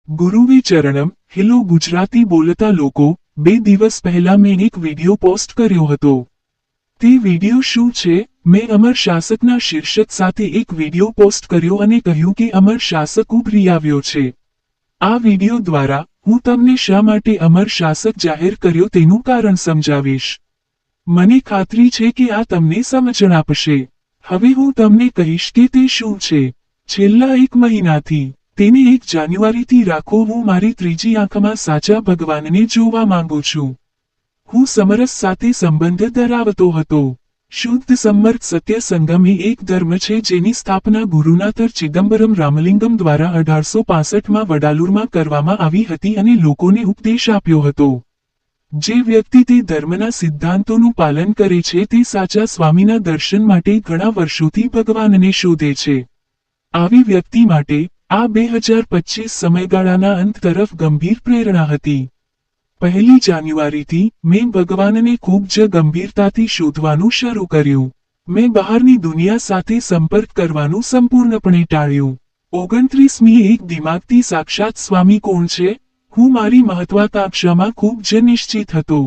ગુરુવે ચરણમ. Hello Gujarati બોલતા લોકો, 2 દિવસ પહેલા મેં એક વિડિયો પોસ્ટ કર્યો હતો. તે વિડિયો શું છે? મેં અમર શાસકના શીર્ષક સાથે એક વિડિયો પોસ્ટ કર્યો અને કહ્યું કે અમર શાસક ઉભરી આવ્યો છે. આ વિડિયો દ્વારા હું તમને શા માટે અમર શાસક જાહેર કર્યો તેનું કારણ સમજાવીશ. મને ખાતરી છે કે આ તમને સમજણ આપશે. હવે હું તમને કહીશ કે તે શું છે. છેલ્લા 1 મહિનાથી તેને 1 જાન્યુઆરીથી રાખો હું મારી ત્રીજી આંખમાં સાચા ભગવાનને જોવા માંગુ છું. હું સમરસ સાથે સંબંધ ધરાવતો હતો. શુદ્ધ સમ્મર્ક સત્ય સંગમ એ એક ધર્મ છે જેની સ્થાપના ગુરુનાથર ચિદમ્બરમ રામલિંગમ દ્વારા 1865માં વડાલુરમાં કરવામાં આવી હતી અને લોકોને ઉપદેશ આપ્યો હતો. જે વ્યક્તિ તે ધર્મના સિદ્ધાંતોનું પાલન કરે છે તે સાચા સ્વામીના દર્શન માટે ઘણા વર્ષોથી ભગવાનને શોધે છે. આવી વ્યક્તિ માટે આ 2025 સમયગાળાના અંત તરફ ગંભીર પ્રેરણા હતી. 1 જાન્યુઆરીથી મેં ભગવાનને ખૂબ જ ગંભીરતાથી શોધવાનું શરૂ કર્યું. મેં બહારની દુનિયા સાથે સંપર્ક કરવાનું સંપૂર્ણપણે ટાળ્યું. 29મીએ એક દિમાગથી સાક્ષાત સ્વામી કોણ છે? હું મારી મહત્વાકાંક્ષામાં ખૂબ જ નિશ્ચિત હતો.